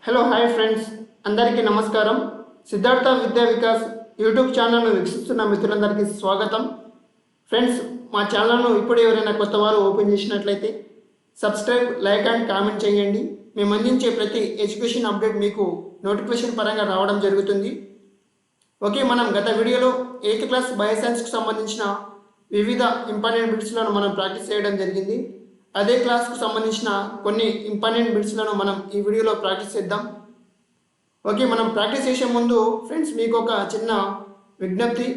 Hello hi friends, అందరికీ నమస్కారం. సిద్ధార్థ విద్యా వికాస్ యూట్యూబ్ ఛానల్ను వీక్షిస్తున్న మిత్రులందరికీ స్వాగతం. ఫ్రెండ్స్, మా ఛానల్ను ఇప్పుడు ఎవరైనా కొత్త వారు ఓపెన్ చేసినట్లయితే సబ్స్క్రైబ్, లైక్ అండ్ కామెంట్ చేయండి. మేము అందించే ప్రతి ఎడ్యుకేషన్ అప్డేట్ మీకు నోటిఫికేషన్ పరంగా రావడం జరుగుతుంది. ఓకే, మనం గత వీడియోలో 8th క్లాస్ బయోసైన్స్కి సంబంధించిన వివిధ ఇంపార్టెంట్ బిట్స్లను మనం ప్రాక్టీస్ చేయడం జరిగింది. అదే క్లాస్కు సంబంధించిన కొన్ని ఇంపార్టెంట్ బిట్స్లను మనం ఈ వీడియోలో ప్రాక్టీస్ చేద్దాం. ఓకే, మనం ప్రాక్టీస్ చేసే ముందు ఫ్రెండ్స్ మీకు ఒక చిన్న విజ్ఞప్తి.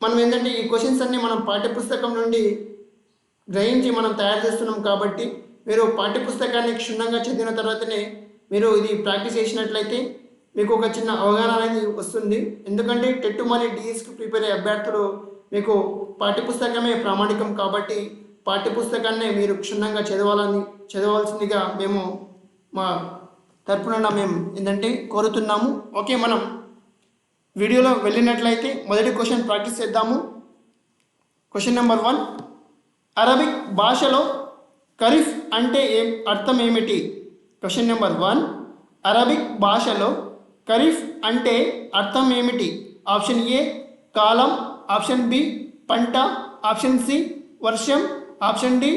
మనం ఏంటంటే ఈ క్వశ్చన్స్ అన్నీ మనం పాఠ్యపుస్తకం నుండి గ్రహించి మనం తయారు చేస్తున్నాం కాబట్టి మీరు పాఠ్యపుస్తకాన్ని క్షుణ్ణంగా చదివిన తర్వాతనే మీరు ఇది ప్రాక్టీస్ చేసినట్లయితే మీకు ఒక చిన్న అవగాహన అనేది వస్తుంది. ఎందుకంటే టెట్ మరియు డిఎస్కి ప్రిపేర్ అయ్యే అభ్యర్థులు మీకు పాఠ్యపుస్తకమే ప్రామాణికం కాబట్టి పాఠ్యపుస్తకాన్ని మీరు క్షుణ్ణంగా చదవాల్సిందిగా మేము మా తరపున మేము ఏంటంటే కోరుతున్నాము. ఓకే, మనం వీడియోలో వెళ్ళినట్లయితే మొదటి క్వశ్చన్ ప్రాక్టీస్ చేద్దాము. క్వశ్చన్ నెంబర్ 1, అరబిక్ భాషలో ఖరీఫ్ అంటే అర్థం ఏమిటి? క్వశ్చన్ నెంబర్ 1, అరబిక్ భాషలో ఖరీఫ్ అంటే అర్థం ఏమిటి? ఆప్షన్ ఏ కాలం, ఆప్షన్ బి పంట, ఆప్షన్ సి వర్షం, ఆప్షన్ డి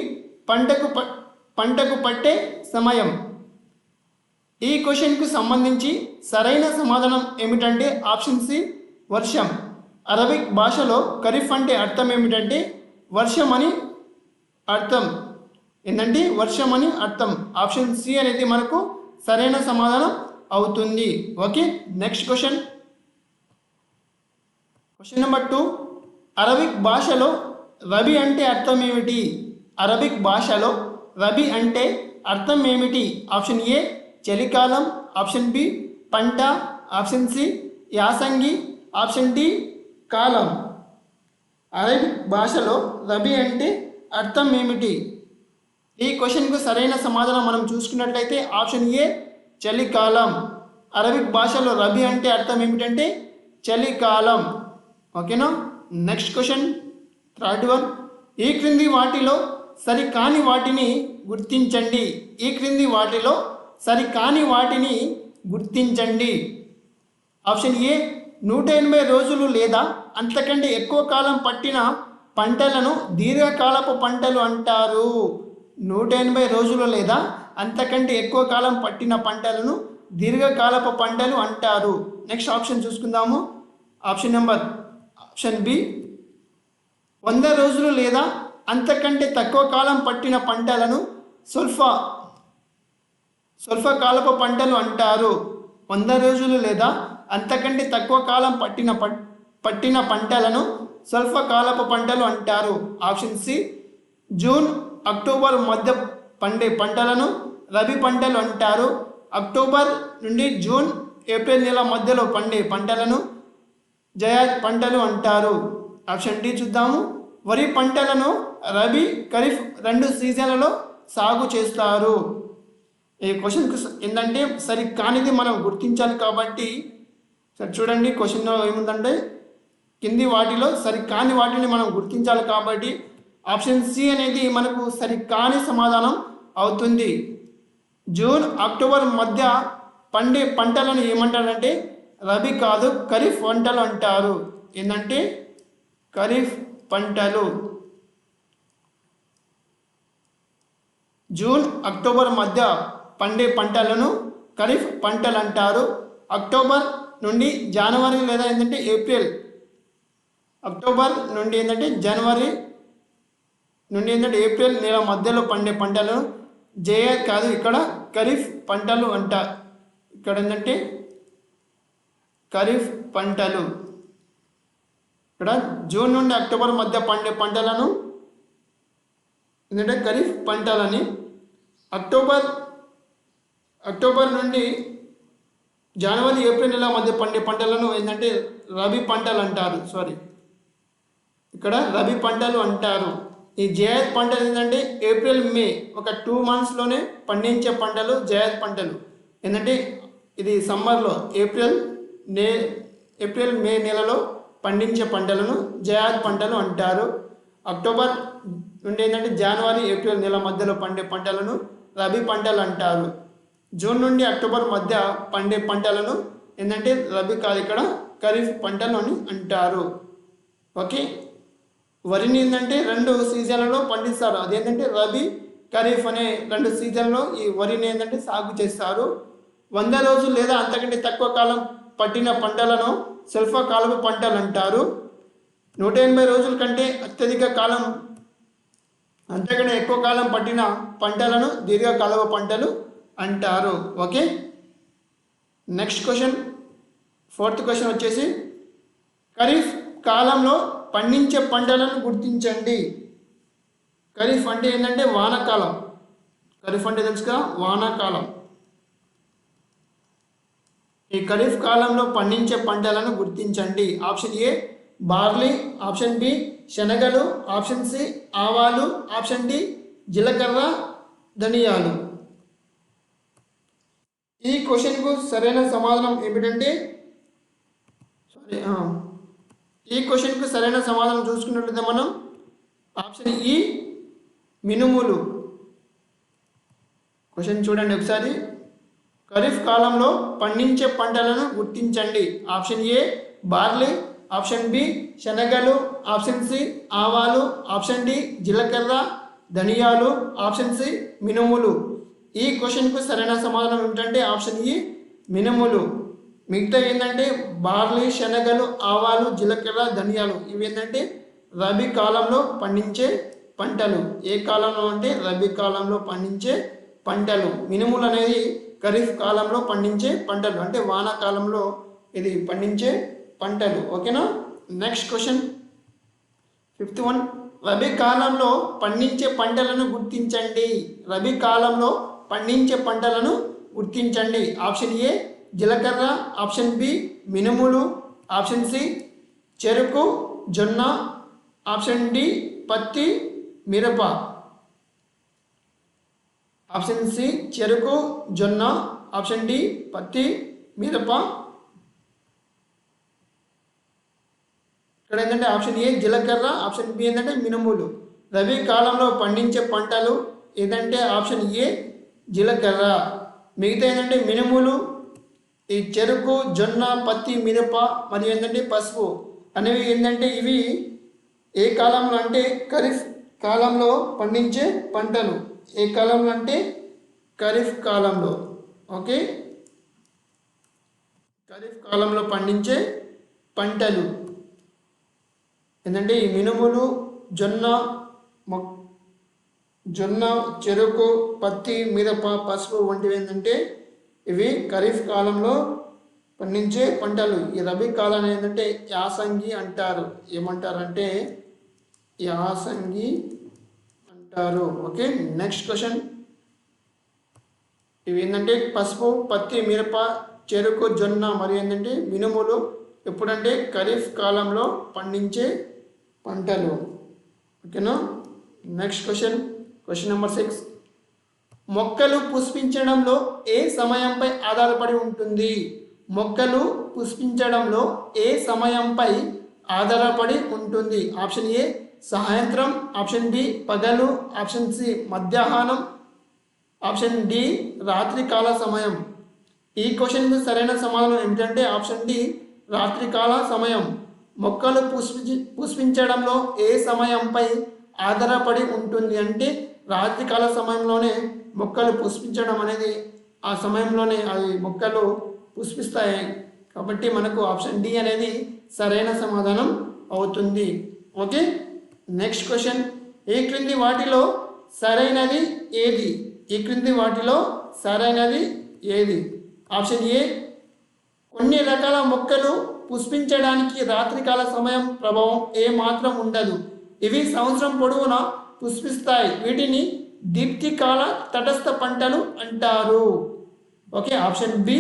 పంటకు పట్టే సమయం. ఈ క్వశ్చన్కు సంబంధించి సరైన సమాధానం ఏమిటంటే ఆప్షన్ సి వర్షం. అరబిక్ భాషలో ఖరీఫ్ అంటే అర్థం ఏమిటంటే వర్షం అని అర్థం. ఏంటంటే వర్షం అని అర్థం. ఆప్షన్ సి అనేది మనకు సరైన సమాధానం అవుతుంది. Okay, next question. Question number 2, Arabic భాషలో రబీ అంటే అర్థం ఏమిటి? అరబిక్ భాషలో రబీ అంటే అర్థం ఏమిటి? ఆప్షన్ ఏ చలికాలం, ఆప్షన్ బి పంట, ఆప్షన్ సి యాసంగి, ఆప్షన్ డి కాలం. అరబిక్ భాషలో రబీ అంటే అర్థం ఏమిటి? ఈ క్వశ్చన్కు సరైన సమాధానం మనం చూసుకున్నట్లయితే ఆప్షన్ ఏ చలికాలం. అరబిక్ భాషలో రబీ అంటే అర్థం ఏమిటంటే చలికాలం. ఓకేనా? Next question, third one. ఈ క్రింది వాటిలో సరికాని వాటిని గుర్తించండి. ఈ క్రింది వాటిలో సరికాని వాటిని గుర్తించండి. ఆప్షన్ ఏ 180 రోజులు లేదా అంతకంటే ఎక్కువ కాలం పట్టిన పంటలను దీర్ఘకాలపు పంటలు అంటారు. 180 రోజులు లేదా అంతకంటే ఎక్కువ కాలం పట్టిన పంటలను దీర్ఘకాలపు పంటలు అంటారు. నెక్స్ట్ ఆప్షన్ చూసుకుందాము. ఆప్షన్ బి 100 రోజులు లేదా అంతకంటే తక్కువ కాలం పట్టిన పంటలను స్వల్పకాలపు పంటలు అంటారు. 100 రోజులు లేదా అంతకంటే తక్కువ కాలం పట్టిన పంటలను స్వల్పకాలపు పంటలు అంటారు. ఆప్షన్ సి జూన్ అక్టోబర్ మధ్య పండే పంటలను రబీ పంటలు అంటారు. అక్టోబర్ నుండి జూన్ ఏప్రిల్ నెల మధ్యలో పండే పంటలను జయాద్ పంటలు అంటారు. ఆప్షన్ డి చూద్దాము. వరి పంటలను రబీ, ఖరీఫ్ 2 సీజన్లలో సాగు చేస్తారు. ఈ క్వశ్చన్కి ఏంటంటే సరి కానిది మనం గుర్తించాలి కాబట్టి సరే చూడండి, క్వశ్చన్లో ఏముందంటే కింది వాటిలో సరి కాని వాటిని మనం గుర్తించాలి కాబట్టి ఆప్షన్ సి అనేది మనకు సరి కాని సమాధానం అవుతుంది. జూన్ అక్టోబర్ మధ్య పండే పంటలను ఏమంటారంటే రబీ కాదు ఖరీఫ్ పంటలు అంటారు. ఏంటంటే ఖరీఫ్ పంటలు. జూన్ అక్టోబర్ మధ్య పండే పంటలను ఖరీఫ్ పంటలు అంటారు. అక్టోబర్ నుండి జనవరి లేదా ఏంటంటే ఏప్రిల్, అక్టోబర్ నుండి ఏంటంటే జనవరి నుండి ఏంటంటే ఏప్రిల్ నెల మధ్యలో పండే పంటలను జయాద్ కాదు ఇక్కడ ఖరీఫ్ పంటలు అంటారు. ఇక్కడ ఏంటంటే ఖరీఫ్ పంటలు. ఇక్కడ జూన్ నుండి అక్టోబర్ మధ్య పండే పంటలను ఏంటంటే ఖరీఫ్ పంటలని, అక్టోబర్ నుండి జనవరి ఏప్రిల్ నెల మధ్య పండే పంటలను ఏంటంటే రబీ పంటలు అంటారు. ఇక్కడ రబీ పంటలు అంటారు. ఈ జయాద్ పంటలు ఏంటంటే ఏప్రిల్ మే ఒక 2 monthsలోనే పండించే పంటలు జయాద్ పంటలు. ఏంటంటే ఇది సమ్మర్లో ఏప్రిల్ మే నెలలో పండించే పంటలను జయాద్ పంటలు అంటారు. అక్టోబర్ నుండి ఏంటంటే జనవరి ఏప్రిల్ నెల మధ్యలో పండే పంటలను రబీ పంటలు అంటారు. జూన్ నుండి అక్టోబర్ మధ్య పండే పంటలను ఏంటంటే రబీ కాలం, ఇక్కడ ఖరీఫ్ పంటలు అని అంటారు. ఓకే, వరిని ఏంటంటే 2 సీజన్లలో పండిస్తారు. అదేంటంటే రబీ, ఖరీఫ్ అనే 2 సీజన్లో ఈ వరిని ఏంటంటే సాగు చేస్తారు. 100 రోజులు లేదా అంతకంటే తక్కువ కాలం పట్టిన పంటలను స్వల్పకాలపు పంటలు అంటారు. 180 రోజుల కంటే అత్యధిక కాలం, అంతకంటే ఎక్కువ కాలం పట్టిన పంటలను దీర్ఘకాలపు పంటలు అంటారు. Okay, next question, 4th question వచ్చేసి ఖరీఫ్ కాలంలో పండించే పంటలను గుర్తించండి. ఖరీఫ్ అంటే ఏంటంటే వానాకాలం. ఖరీఫ్ అంటే తెలుసు కదా, వానాకాలం. ఈ ఖరీఫ్ కాలంలో పండించే పంటలను గుర్తించండి. Option A barley, option B శనగలు, ఆప్షన్ సి ఆవాలు, ఆప్షన్ డి జీలకర్ర, ధనియాలు. ఈ క్వశ్చన్కు సరైన సమాధానం ఏమిటంటే ఈ క్వశ్చన్కు సరైన సమాధానం చూసుకున్నట్లయితే మనం ఆప్షన్ ఈ మినుములు. క్వశ్చన్ చూడండి ఒకసారి. ఖరీఫ్ కాలంలో పండించే పంటలను గుర్తించండి. Option A barley, option B శనగలు, ఆప్షన్ సి ఆవాలు, ఆప్షన్ డి జీలకర్ర, ధనియాలు, ఆప్షన్ సి మినుములు. ఈ క్వశ్చన్కు సరైన సమాధానం ఏమిటంటే ఆప్షన్ ఈ మినుములు. మిగతా ఏంటంటే బార్లీ, శనగలు, ఆవాలు, జీలకర్ర, ధనియాలు ఇవి ఏంటంటే రబీ కాలంలో పండించే పంటలు. ఏ కాలంలో అంటే రబీ కాలంలో పండించే పంటలు. మినుములు అనేది ఖరీఫ్ కాలంలో పండించే పంటలు, అంటే వానాకాలంలో ఇది పండించే పంటలు. ఓకేనా, next question 5th one, rabi కాలంలో పండించే పంటలను గుర్తించండి. రబీ కాలంలో పండించే పంటలను గుర్తించండి. ఆప్షన్ ఏ జీలకర్ర, ఆప్షన్ బి మినుములు, ఆప్షన్ సి చెరుకు, జొన్న, ఆప్షన్ డి పత్తి, మిరప. ఆప్షన్ సి చెరుకు, జొన్న, ఆప్షన్ డి పత్తి, మిరప. ఇక్కడ ఏంటంటే ఆప్షన్ ఏ జీలకర్ర, ఆప్షన్ బి ఏంటంటే మినుములు. రబీ కాలంలో పండించే పంటలు ఏదంటే ఆప్షన్ ఏ జీలకర్ర. మిగతా ఏంటంటే మినుములు, ఈ చెరుకు, జొన్న, పత్తి, మిరప మరియు ఏంటంటే పసుపు అనేవి ఏంటంటే ఇవి ఏ కాలంలో అంటే ఖరీఫ్ కాలంలో పండించే పంటలు. ఏ కాలంలో అంటే ఖరీఫ్ కాలంలో. ఓకే, ఖరీఫ్ కాలంలో పండించే పంటలు ఏంటంటే ఈ మినుములు, జొన్న, చెరుకు, పత్తి, మిరప, పసుపు వంటివి ఏంటంటే ఇవి ఖరీఫ్ కాలంలో పండించే పంటలు. ఈ రబీ కాలాన్ని ఏంటంటే యాసంగి అంటారు. ఏమంటారంటే యాసంగి అంటారు. Okay, next question. ఇవి ఏంటంటే పసుపు, పత్తి, మిరప, చెరుకు, జొన్న మరియు ఏంటంటే మినుములు ఎప్పుడంటే ఖరీఫ్ కాలంలో పండించే పంటలు. ఓకేనా, నెక్స్ట్ క్వశ్చన్, క్వశ్చన్ నెంబర్ 6. మొక్కలు పుష్పించడంలో ఏ సమయంపై ఆధారపడి ఉంటుంది? మొక్కలు పుష్పించడంలో ఏ సమయంపై ఆధారపడి ఉంటుంది? ఆప్షన్ ఏ సాయంత్రం, ఆప్షన్ బి పగలు, ఆప్షన్ సి మధ్యాహ్నం, ఆప్షన్ డి రాత్రికాల సమయం. ఈ క్వశ్చన్కు సరైన సమాధానం ఏమిటంటే ఆప్షన్ డి రాత్రికాల సమయం. మొక్కలు పుష్పించడంలో ఏ సమయంపై ఆధారపడి ఉంటుంది అంటే రాత్రికాల సమయంలోనే మొక్కలు పుష్పించడం అనేది, ఆ సమయంలోనే అవి మొక్కలు పుష్పిస్తాయి. కాబట్టి మనకు ఆప్షన్ డి అనేది సరైన సమాధానం అవుతుంది. Okay, next question. ఈ క్రింది వాటిలో సరైనది ఏది? ఈ క్రింది వాటిలో సరైనది ఏది? ఆప్షన్ ఏ కొన్ని రకాల మొక్కలు పుష్పించడానికి రాత్రికాల సమయం ప్రభావం ఏ మాత్రం ఉండదు. ఇవి సంవత్సరం పొడవునా పుష్పిస్తాయి. వీటిని దీప్తికాల తటస్థ పంటలు అంటారు. ఓకే, ఆప్షన్ బి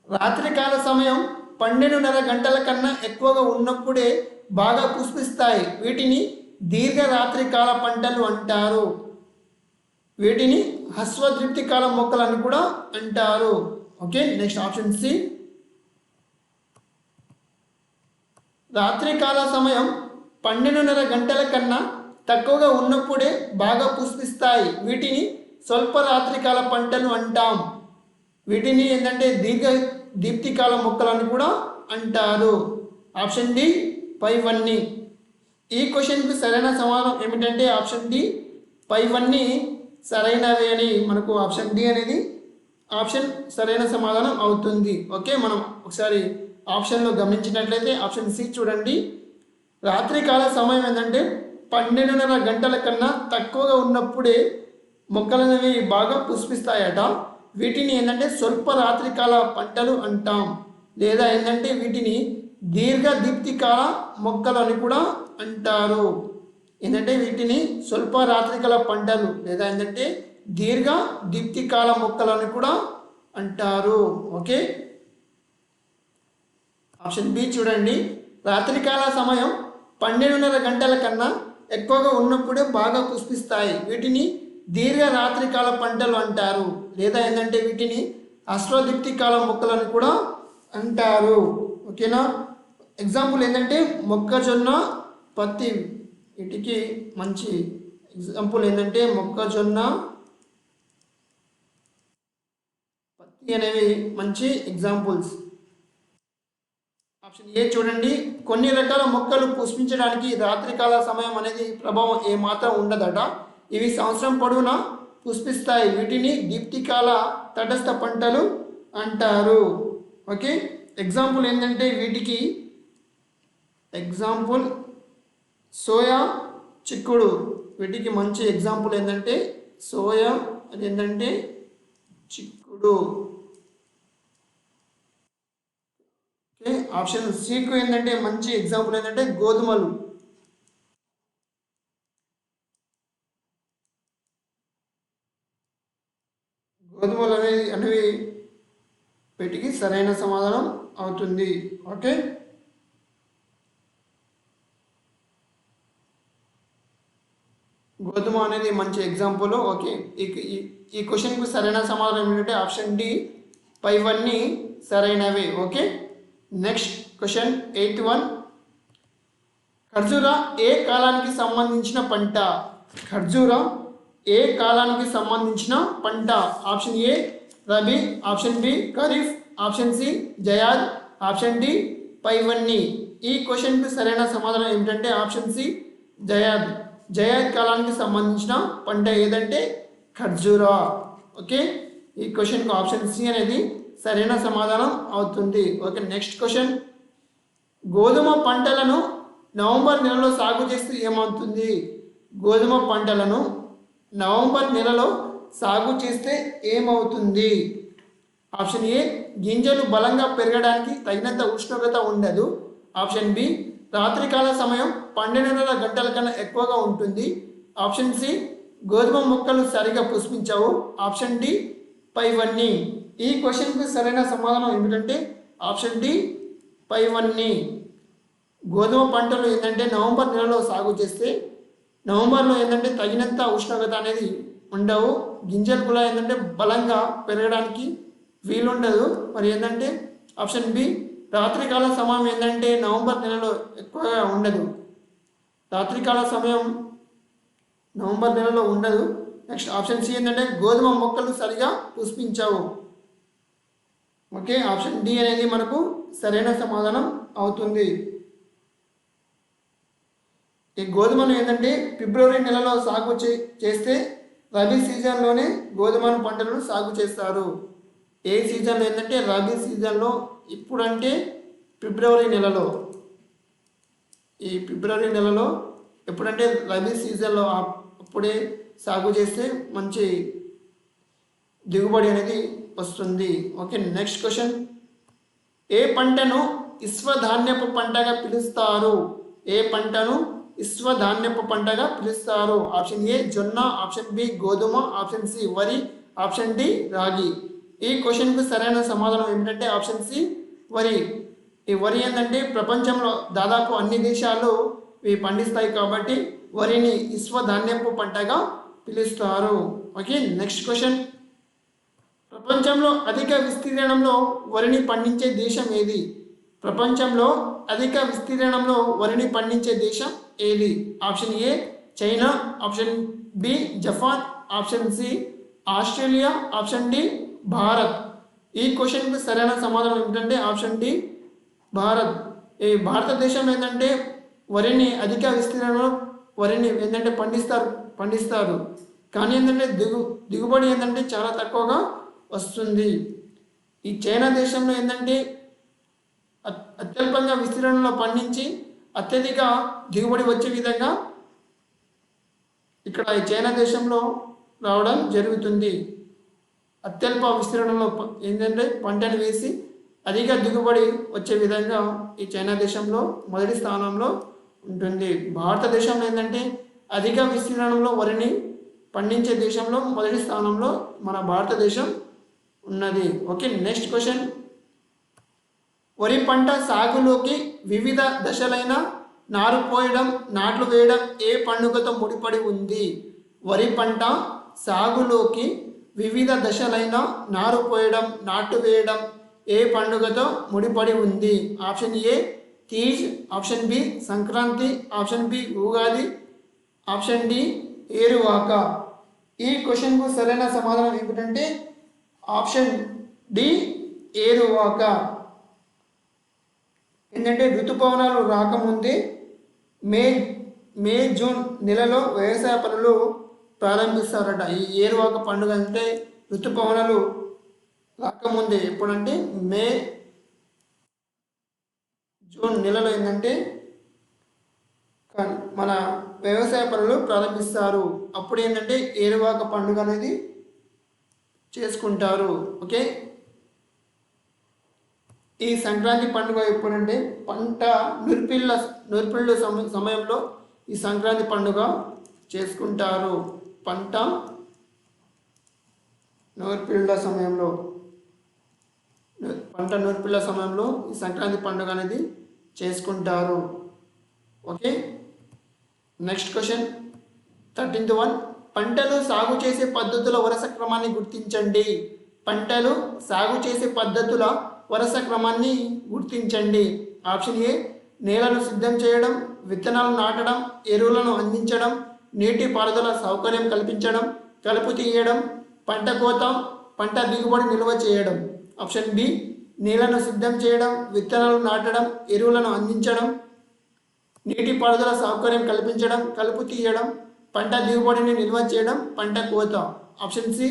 రాత్రికాల సమయం 12:30 గంటల కన్నా ఎక్కువగా ఉన్నప్పుడే బాగా పుష్పిస్తాయి. వీటిని దీర్ఘ రాత్రికాల పంటలు అంటారు. వీటిని హస్వదీప్తికాల మొక్కలు అని కూడా అంటారు. ఓకే, నెక్స్ట్ ఆప్షన్ సి రాత్రికాల సమయం 12:30 గంటల కన్నా తక్కువగా ఉన్నప్పుడే బాగా పుష్పిస్తాయి. వీటిని స్వల్ప రాత్రికాల పంటలు అంటాం. వీటిని ఏంటంటే దీప్తికాల మొక్కలని కూడా అంటారు. ఆప్షన్ డి పైవన్నీ. ఈ క్వశ్చన్కి సరైన సమాధానం ఏమిటంటే ఆప్షన్ డి పైవన్నీ సరైనవి అని మనకు ఆప్షన్ డి అనేది ఆప్షన్ సరైన సమాధానం అవుతుంది. ఓకే, మనం ఒకసారి ఆప్షన్లో గమనించినట్లయితే ఆప్షన్ సి చూడండి. రాత్రికాల సమయం ఏంటంటే 12:30 గంటల కన్నా తక్కువగా ఉన్నప్పుడే మొక్కలు అనేవి బాగా పుష్పిస్తాయట. వీటిని ఏంటంటే స్వల్ప రాత్రికాల పంటలు అంటాం, లేదా ఏంటంటే వీటిని దీప్తికాల మొక్కలు అని కూడా అంటారు. ఏంటంటే వీటిని స్వల్ప రాత్రికాల పంటలు లేదా ఏంటంటే దీప్తికాల మొక్కలు అని కూడా అంటారు. ఓకే, ఆప్షన్ బి చూడండి. రాత్రికాల సమయం 12:30 గంటల కన్నా ఎక్కువగా ఉన్నప్పుడే బాగా పుష్పిస్తాయి. వీటిని రాత్రికాల పంటలు అంటారు, లేదా ఏంటంటే వీటిని అశ్వదీప్తికాల మొక్కలను కూడా అంటారు. ఓకేనా, ఎగ్జాంపుల్ ఏంటంటే మొక్కజొన్న, పత్తి. వీటికి మంచి ఎగ్జాంపుల్ ఏంటంటే మొక్కజొన్న, పత్తి అనేవి మంచి ఎగ్జాంపుల్స్. ఆప్షన్ ఏ చూడండి. కొన్ని రకాల మొక్కలు పుష్పించడానికి రాత్రికాల సమయం అనేది ప్రభావం ఏమాత్రం ఉండదట. ఇవి సంవత్సరం పొడవునా పుష్పిస్తాయి. వీటిని దీప్తికాల తటస్థ పంటలు అంటారు. ఓకే, ఎగ్జాంపుల్ ఏంటంటే వీటికి ఎగ్జాంపుల్ సోయా, చిక్కుడు. వీటికి మంచి ఎగ్జాంపుల్ ఏంటంటే సోయా, అది ఏంటంటే చిక్కుడు. ఓకే, ఆప్షన్ సికు ఏంటంటే మంచి ఎగ్జాంపుల్ ఏంటంటే గోధుమలు. గోధుమలు అనేవి వీటికి సరైన సమాధానం అవుతుంది. ఓకే, గోధుమ అనేది మంచి ఎగ్జాంపుల్. ఓకే, ఈ క్వశ్చన్కి సరైన సమాధానం ఏంటంటే ఆప్షన్ డి పైవన్నీ సరైనవే. Okay, next question 8th one. ఖర్జూర ఏ కాలానికి సంబంధించిన పంట? ఖర్జూర ఏ కాలానికి సంబంధించిన పంట? Option A rabi, option B kharif, option C zaid, option D పైవన్నీ. ఈ క్వశ్చన్కి సరైన సమాధానం ఏమిటంటే ఆప్షన్ సి జయాద్. జయాద్ కాలానికి సంబంధించిన పంట ఏదంటే ఖర్జూరా. ఓకే, ఈ క్వశ్చన్కి ఆప్షన్ సి అనేది సరైన సమాధానం అవుతుంది. Okay, next question. గోధుమ పంటలను నవంబర్ నెలలో సాగు చేస్తే ఏమవుతుంది? గోధుమ పంటలను నవంబర్ నెలలో సాగు చేస్తే ఏమవుతుంది? ఆప్షన్ ఏ గింజలు బలంగా పెరగడానికి తగినంత ఉష్ణోగ్రత ఉండదు. ఆప్షన్ బి రాత్రికాల సమయం 12:30 గంటల కన్నా ఎక్కువగా ఉంటుంది. ఆప్షన్ సి గోధుమ మొక్కలు సరిగా పుష్పించవు. ఆప్షన్ డి పైవన్నీ. ఈ క్వశ్చన్కి సరైన సమాధానం ఏమిటంటే ఆప్షన్ డి పైవన్నీ. గోధుమ పంటలు ఏంటంటే నవంబర్ నెలలో సాగు చేస్తే నవంబర్లో ఏంటంటే తగినంత ఉష్ణోగ్రత అనేది ఉండవు. గింజలు కూడా ఏంటంటే బలంగా పెరగడానికి వీలుండదు. మరి ఏంటంటే ఆప్షన్ బి రాత్రికాల సమయం ఏంటంటే నవంబర్ నెలలో ఎక్కువగా ఉండదు. రాత్రికాల సమయం నవంబర్ నెలలో ఉండదు. నెక్స్ట్ ఆప్షన్ సి ఏంటంటే గోధుమ మొక్కలు సరిగా పుష్పించవు. ఓకే, ఆప్షన్ డి అనేది మనకు సరైన సమాధానం అవుతుంది. ఈ గోధుమను ఏంటంటే ఫిబ్రవరి నెలలో సాగు చేస్తే రబీ సీజన్లోనే గోధుమ పంటలను సాగు చేస్తారు. ఏ సీజన్లో ఏంటంటే రబీ సీజన్లో. ఇప్పుడంటే ఫిబ్రవరి నెలలో. ఈ ఫిబ్రవరి నెలలో ఎప్పుడంటే రబీ సీజన్లో అప్పుడే సాగు చేస్తే మంచి దిగుబడి అనేది వస్తుంది. Okay, next question. ఏ పంటను విశ్వధాన్యపు పంటగా పిలుస్తారు? ఏ పంటను విశ్వధాన్యపు పంటగా పిలుస్తారు? ఆప్షన్ ఏ జొన్న, ఆప్షన్ బి గోధుమ, ఆప్షన్ సి వరి, ఆప్షన్ డి రాగి. ఈ క్వశ్చన్కు సరైన సమాధానం ఏమిటంటే ఆప్షన్ సి వరి. ఈ వరి ఏంటంటే ప్రపంచంలో దాదాపు అన్ని దేశాలు ఇవి పండిస్తాయి కాబట్టి వరిని విశ్వధాన్యపు పంటగా పిలుస్తారు. Okay, next question. ప్రపంచంలో అధిక విస్తీర్ణంలో వరిని పండించే దేశం ఏది? ప్రపంచంలో అధిక విస్తీర్ణంలో వరిని పండించే దేశం ఏది? Option A China, option B Japan, option C Australia, option D Bharat. ఈ క్వశ్చన్కి సరైన సమాధానం ఏమిటంటే ఆప్షన్ డి భారత్. ఈ భారతదేశంలో ఏంటంటే వరిని అధిక విస్తీర్ణంలో వరిని ఏంటంటే పండిస్తారు కానీ ఏంటంటే దిగుబడి ఏంటంటే చాలా తక్కువగా వస్తుంది. ఈ చైనా దేశంలో ఏంటంటే అత్యల్పంగా విస్తీర్ణంలో పండించి అత్యధిక దిగుబడి వచ్చే విధంగా ఇక్కడ ఈ చైనా దేశంలో రావడం జరుగుతుంది. అత్యల్ప విస్తీర్ణంలో ఏంటంటే పంటను వేసి అధిక దిగుబడి వచ్చే విధంగా ఈ చైనా దేశంలో మొదటి స్థానంలో ఉంటుంది. భారతదేశంలో ఏంటంటే అధిక విస్తీర్ణంలో వరిని పండించే దేశంలో మొదటి స్థానంలో మన భారతదేశం ఉన్నది. Okay, next question. వరి పంట సాగులోకి వివిధ దశలైన నారు పోయడం, నాట్లు వేయడం ఏ పండుగతో ముడిపడి ఉంది? వరి పంట సాగులోకి వివిధ దశలైన నారు పోయడం, నాట్లు వేయడం ఏ పండుగతో ముడిపడి ఉంది? Option A Teej, option B Sankranti, option B Ugadi, option D Eruvaka. ఈ క్వశ్చన్కు సరైన సమాధానం ఏమిటంటే ఆప్షన్ డి ఏరువాక. ఏంటంటే ఋతుపవనాలు రాకముందే మే జూన్ నెలలో వ్యవసాయ పనులు ప్రారంభిస్తారట. ఈ ఏరువాక పండుగ అంటే ఋతుపవనాలు రాకముందే, ఎప్పుడంటే మే జూన్ నెలలో ఏంటంటే మన వ్యవసాయ పనులు ప్రారంభిస్తారు. అప్పుడు ఏంటంటే ఏరువాక పండుగ అనేది చేసుకుంటారు. ఓకే, ఈ సంక్రాంతి పండుగ ఎప్పుడంటే పంట నూర్పిళ్ళ సమయంలో ఈ సంక్రాంతి పండుగ చేసుకుంటారు. పంట నూర్పిళ్ళ సమయంలో ఈ సంక్రాంతి పండుగ అనేది చేసుకుంటారు. Okay, next question 13th one. పంటలు సాగు చేసే పద్ధతుల వరుస క్రమాన్ని గుర్తించండి. పంటలు సాగు చేసే పద్ధతుల వరుస క్రమాన్ని గుర్తించండి. ఆప్షన్ ఏ నేలను సిద్ధం చేయడం, విత్తనాలు నాటడం, ఎరువులను అందించడం, నీటి పారుదల సౌకర్యం కల్పించడం, కలుపు తీయడం, పంట కోత, పంట దిగుబడి నిల్వ చేయడం. ఆప్షన్ బి నేలను సిద్ధం చేయడం, విత్తనాలు నాటడం, ఎరువులను అందించడం, నీటి పారుదల సౌకర్యం కల్పించడం, కలుపు తీయడం, పంట దిగుబడిని నిల్వ చేయడం, పంట కోత. ఆప్షన్ సి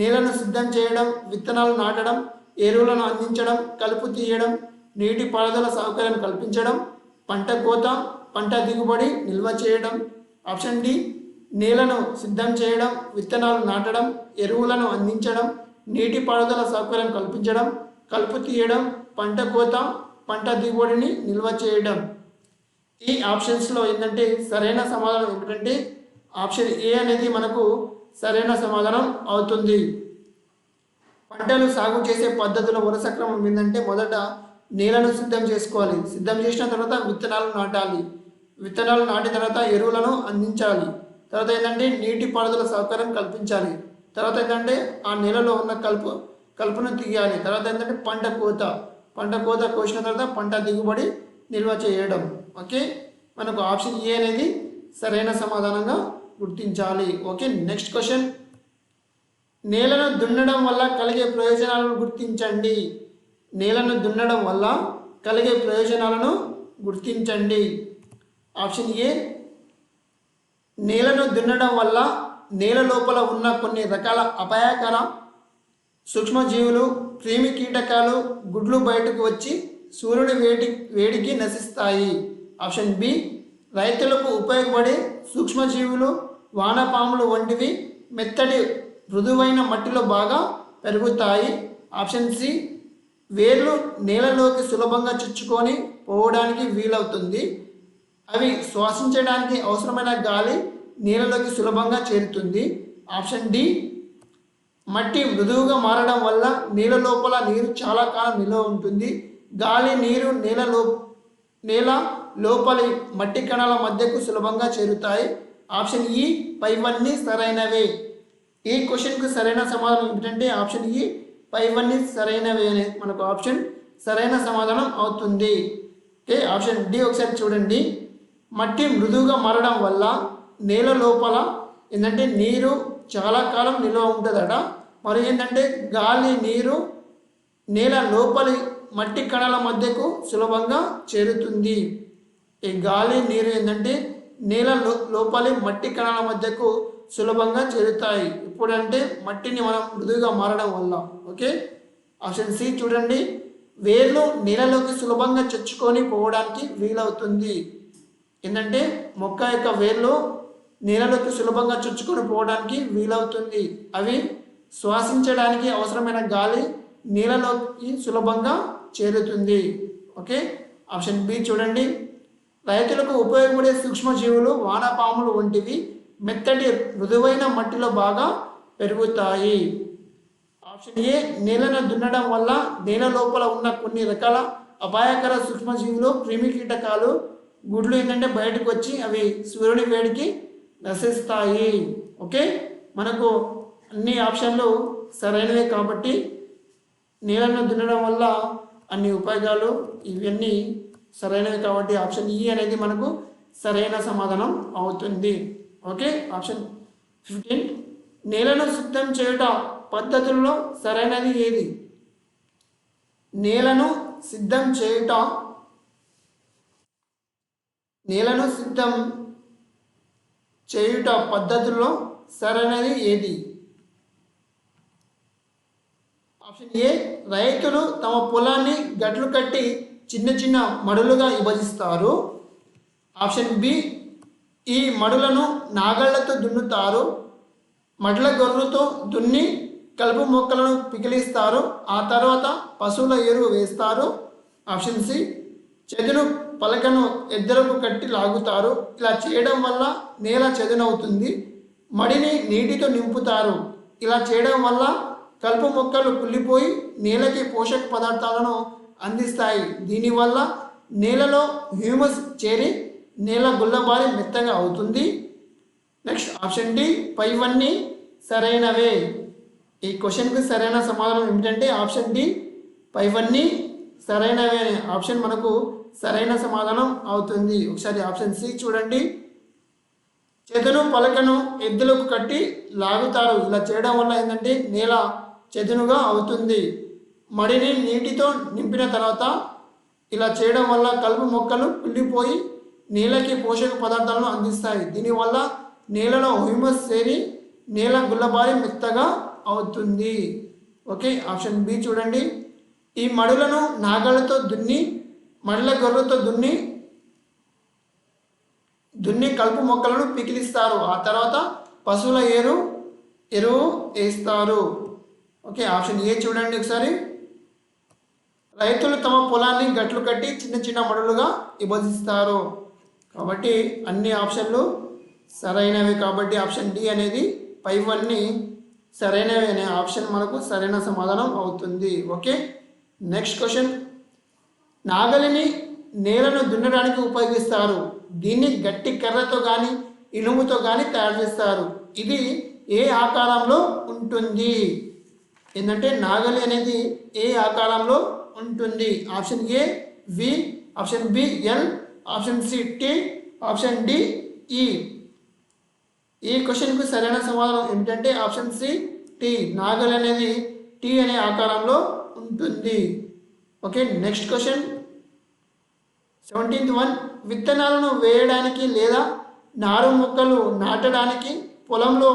నేలను సిద్ధం చేయడం, విత్తనాలు నాటడం, ఎరువులను అందించడం, కలుపు తీయడం, నీటి పారుదల సౌకర్యం కల్పించడం, పంట కోత, పంట దిగుబడి నిల్వ చేయడం. ఆప్షన్ డి నేలను సిద్ధం చేయడం, విత్తనాలు నాటడం, ఎరువులను అందించడం, నీటి పారుదల సౌకర్యం కల్పించడం, కలుపు తీయడం, పంట కోత, పంట దిగుబడిని నిల్వ చేయడం. ఈ ఆప్షన్స్లో ఏంటంటే సరైన సమాధానం ఏమిటంటే ఆప్షన్ ఏ అనేది మనకు సరైన సమాధానం అవుతుంది. పంటలు సాగు చేసే పద్ధతుల వరుస క్రమం ఏంటంటే మొదట నేలను సిద్ధం చేసుకోవాలి. సిద్ధం చేసిన తర్వాత విత్తనాలు నాటాలి. విత్తనాలు నాటిన తర్వాత ఎరువులను అందించాలి. తర్వాత ఏంటంటే నీటి పారుదల సౌకర్యం కల్పించాలి. తర్వాత ఏంటంటే ఆ నేలలో ఉన్న కలుపును తీయాలి. తర్వాత ఏంటంటే పంట కోత కోసిన తర్వాత పంట దిగుబడి నిల్వ చేయడం. ఓకే, మనకు ఆప్షన్ ఏ అనేది సరైన సమాధానంగా గుర్తించాలి. Okay, next question. నేలను దున్నడం వల్ల కలిగే ప్రయోజనాలను గుర్తించండి. నేలను దున్నడం వల్ల కలిగే ప్రయోజనాలను గుర్తించండి. ఆప్షన్ ఏ నేలను దున్నడం వల్ల నేల లోపల ఉన్న కొన్ని రకాల అపాయకర సూక్ష్మజీవులు, క్రిమి కీటకాలు గుడ్లు బయటకు వచ్చి సూర్యుని వేడికి నశిస్తాయి. ఆప్షన్ బి రైతులకు ఉపయోగపడే సూక్ష్మజీవులు, వానపాములు వంటివి మెత్తటి మృదువైన మట్టిలో బాగా పెరుగుతాయి. ఆప్షన్ సి వేర్లు నేలలోకి సులభంగా చుచ్చుకొని పోవడానికి వీలవుతుంది. అవి శ్వాసించడానికి అవసరమైన గాలి నేలలోకి సులభంగా చేరుతుంది. ఆప్షన్ డి మట్టి మృదువుగా మారడం వల్ల నేల లోపల నీరు చాలా కాలం నిల్వ ఉంటుంది. గాలి నీరు నేల లోపలి మట్టి కణాల మధ్యకు సులభంగా చేరుతాయి. ఆప్షన్ ఈ పైవన్నీ సరైనవే. ఈ క్వశ్చన్కు సరైన సమాధానం ఏమిటంటే ఆప్షన్ ఈ పైవన్నీ సరైనవే అనే మనకు ఆప్షన్ సరైన సమాధానం అవుతుంది. ఓకే, ఆప్షన్ డి ఒకసారి చూడండి. మట్టి మృదువుగా మారడం వల్ల నేల లోపల ఏంటంటే నీరు చాలా కాలం నిల్వ ఉంటుందట. మరి ఏంటంటే గాలి నీరు నేల లోపలి మట్టి కణాల మధ్యకు సులభంగా చేరుతుంది. ఈ గాలి నీరు ఏంటంటే నేల లోపలి మట్టి కణాల మధ్యకు సులభంగా చేరుతాయి. ఇప్పుడంటే మట్టిని మనం మృదువుగా మారడం వల్ల. ఓకే, ఆప్షన్ సి చూడండి, వేర్లు నేలలోకి సులభంగా చొచ్చుకొని పోవడానికి వీలవుతుంది. ఏంటంటే మొక్క యొక్క వేర్లు నేలలోకి సులభంగా చొచ్చుకొని పోవడానికి వీలవుతుంది. అవి శ్వాసించడానికి అవసరమైన గాలి నేలలోకి సులభంగా చేరుతుంది. ఓకే, ఆప్షన్ బి చూడండి, రైతులకు ఉపయోగపడే సూక్ష్మజీవులు వానపాములు వంటివి మెత్తటి మృదువైన మట్టిలో బాగా పెరుగుతాయి. ఆప్షన్ ఏ నేలను దున్నడం వల్ల నేల లోపల ఉన్న కొన్ని రకాల అపాయకర సూక్ష్మజీవులు క్రిమి కీటకాలు గుడ్లు ఏంటంటే బయటకు వచ్చి అవి సూర్యుని వేడికి నశిస్తాయి. ఓకే, మనకు అన్ని ఆప్షన్లు సరైనవే కాబట్టి నేలను దున్నడం వల్ల అన్ని ఉపయోగాలు ఇవన్నీ సరైనవి కాబట్టి ఆప్షన్ ఈ అనేది మనకు సరైన సమాధానం అవుతుంది. ఓకే, ఆప్షన్ 15, నేలను సిద్ధం చేయుట పద్ధతుల్లో సరైనది ఏది? నేలను సిద్ధం చేయుట పద్ధతుల్లో సరైనది ఏది? ఆప్షన్ ఏ, రైతులు తమ పొలాన్ని గట్లు కట్టి చిన్న చిన్న మడులుగా విభజిస్తారు. ఆప్షన్ బి, ఈ మడులను నాగళ్లతో దున్నుతారు. మడ్ల గొర్రుతో దున్ని కలుపు మొక్కలను పికిలిస్తారు. ఆ తర్వాత పశువుల ఎరువు వేస్తారు. ఆప్షన్ సి, చెదును పలకను ఎద్దరకు కట్టి లాగుతారు. ఇలా చేయడం వల్ల నేల చదునవుతుంది. మడిని నీటితో నింపుతారు. ఇలా చేయడం వల్ల కలుపు మొక్కలు కుళ్ళిపోయి నేలకి పోషక పదార్థాలను అందిస్తాయి. దీనివల్ల నేలలో హ్యూమస్ చేరి నేల గుల్లబారి మెత్తగా అవుతుంది. నెక్స్ట్ ఆప్షన్ డి, పైవన్నీ సరైనవే. ఈ క్వశ్చన్కి సరైన సమాధానం ఏమిటంటే ఆప్షన్ డి, పైవన్నీ సరైనవే అనే ఆప్షన్ మనకు సరైన సమాధానం అవుతుంది. ఒకసారి ఆప్షన్ సి చూడండి, చెదును పలకను ఎద్దులకు కట్టి లాగుతారు. ఇలా చేయడం వల్ల ఏంటంటే నేల చెదునుగా అవుతుంది. మడిని నీటితో నింపిన తర్వాత ఇలా చేయడం వల్ల కలుపు మొక్కలు కుళ్ళిపోయి నేలకి పోషక పదార్థాలను అందిస్తాయి. దీనివల్ల నేలలో హ్యూమస్ చేరి నేల గుల్లబారి మెత్తగా అవుతుంది. ఓకే, ఆప్షన్ బి చూడండి, ఈ మడులను నాగళ్లతో మడ్ల గొర్రెతో దున్ని కలుపు మొక్కలను పికిలిస్తారు. ఆ తర్వాత పశువుల ఎరువు వేస్తారు. ఓకే, ఆప్షన్ ఏ చూడండి ఒకసారి, రైతులు తమ పొలాన్ని గట్లు కట్టి చిన్న చిన్న మడులుగా విభజిస్తారు. కాబట్టి అన్ని ఆప్షన్లు సరైనవి కాబట్టి ఆప్షన్ డి అనేది పైవన్నీ సరైనవి అనే ఆప్షన్ మనకు సరైన సమాధానం అవుతుంది. ఓకే, నెక్స్ట్ క్వశ్చన్, నాగలిని నేలను దున్నడానికి ఉపయోగిస్తారు. దీన్ని గట్టి కర్రతో కానీ ఇనుముతో కానీ తయారు చేస్తారు. ఇది ఏ ఆకారంలో ఉంటుంది? ఏంటంటే నాగలి అనేది ఏ ఆకారంలో ఉంటుంది? Option A V, option B L, option C T, option D E. ఈ క్వశ్చన్కు సరైన సమాధానం ఏమిటంటే ఆప్షన్ సి టి. నాగలి అనేది టి అనే ఆకారంలో ఉంటుంది. Okay, next question 17th one, విత్తనాలను వేయడానికి లేదా నారు మొక్కలు నాటడానికి పొలంలో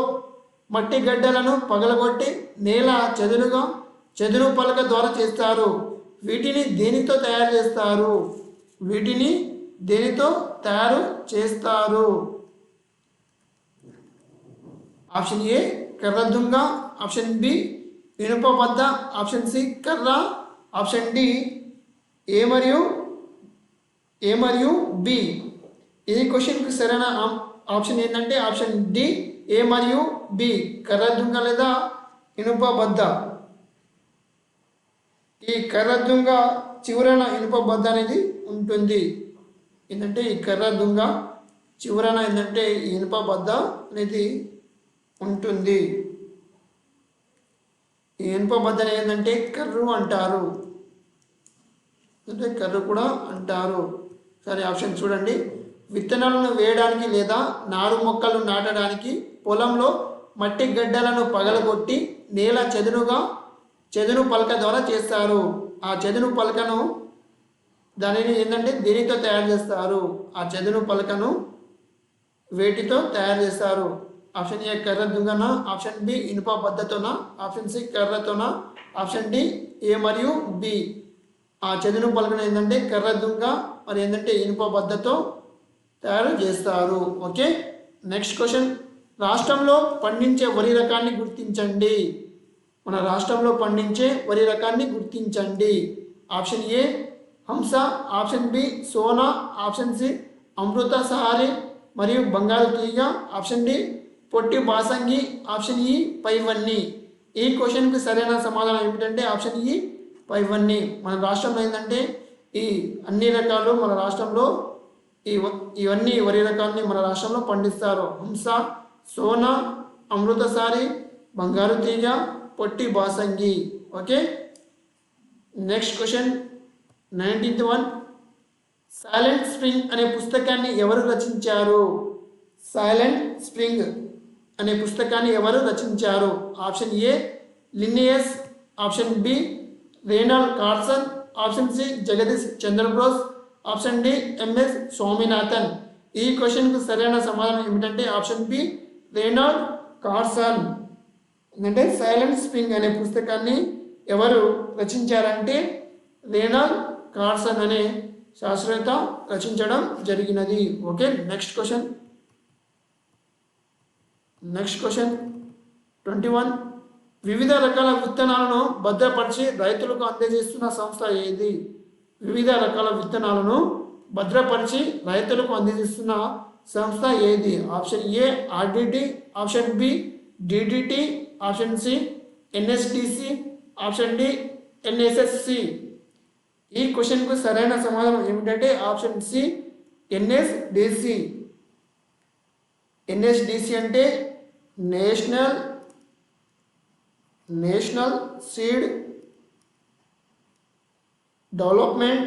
మట్టి గడ్డలను పగలగొట్టి నేల చదును పలక ద్వారా చేస్తారు. వీటిని దేనితో తయారు చేస్తారు? ఆప్షన్ ఏ కర్రదుంగ, ఆప్షన్ బి ఇనుప బద్ద, ఆప్షన్ సి కర్ర, ఆప్షన్ డి ఏ మరియు బి. ఈ క్వశ్చన్కి సరైన ఆప్షన్ ఏంటంటే ఆప్షన్ డి ఏ మరియు బి, కర్రదుంగ లేదా ఇనుప బద్ద. ఈ కర్రదుంగ చివరన ఇనుప బద్ద అనేది ఉంటుంది. ఏంటంటే ఈ కర్రదుంగ చివరన ఏంటంటే ఇనుప బద్ద అనేది ఉంటుంది. ఈ ఇనుప బద్దని ఏంటంటే కర్రు అంటారు, అంటే కర్రు కూడా అంటారు. సరే, ఆప్షన్ చూడండి, విత్తనాలను వేయడానికి లేదా నారు మొక్కలు నాటడానికి పొలంలో మట్టి గడ్డలను పగలగొట్టి నేల చదును పలక ద్వారా చేస్తారు. ఆ చదును పలకను దానిని ఏంటంటే దేనితో తయారు చేస్తారు? ఆ చదును పలకను వేటితో తయారు చేస్తారు? ఆప్షన్ ఏ కర్ర దుంగన, ఆప్షన్ బి ఇనుప బద్దతోన, option C కర్రతోన, option D A మరియు బి. ఆ చదును పలకను ఏంటంటే కర్ర దుంగ మరి ఏంటంటే ఇనుప బద్దతో తయారు చేస్తారు. Okay, next question. రాష్ట్రంలో పండించే వరి రకాన్ని గుర్తించండి. మన రాష్ట్రంలో పండించే వరి రకాన్ని గుర్తించండి. Option A Hamsa, option B Sona, option C Amrutha Sahari మరియు బంగారు తీగ, ఆప్షన్ డి పొట్టి బాసంగి, ఆప్షన్ ఈ పైవన్నీ. ఈ క్వశ్చన్కి సరైన సమాధానం ఏమిటంటే ఆప్షన్ ఈ పైవన్నీ. మన రాష్ట్రంలో ఏంటంటే ఈ అన్ని రకాలు మన రాష్ట్రంలో ఇవన్నీ వరి రకాలని మన రాష్ట్రంలో పండిస్తారు. హంస, సోనా, అమృతసారి, బంగారు తీగ, పొట్టి బాసంగి. Okay, next question 19th one. Silent spring అనే పుస్తకాన్ని ఎవరు రచించారు? సైలెంట్ స్ప్రింగ్ అనే పుస్తకాన్ని ఎవరు రచించారు? Option A Linnaeus, option B Reynold Carson, option C Jagadish Chandrabose, option D MS Swaminathan. ఈ క్వశ్చన్కు సరైన సమాధానం ఏమిటంటే ఆప్షన్ బి రేనాల్డ్ కార్సన్. అంటే సైలెంట్ స్ప్రింగ్ అనే పుస్తకాన్ని ఎవరు రచించారంటే రేనాల్డ్ కార్సన్ అనే శాస్త్రవేత్త రచించడం జరిగినది. Okay, next question 21. వివిధ రకాల విత్తనాలను భద్రపరిచి రైతులకు అందజేస్తున్న సంస్థ ఏది? వివిధ రకాల విత్తనాలను భద్రపరిచి రైతులకు అందజేస్తున్న సంస్థ ఏది? Option A RDT, option B DDT, option C NSDC, option D NSSC. ఈ క్వశ్చన్కు సరైన సమాధానం ఏమిటంటే ఆప్షన్ సి ఎన్ఎస్డిసి. ఎన్ఎస్డిసి అంటే National Seed Development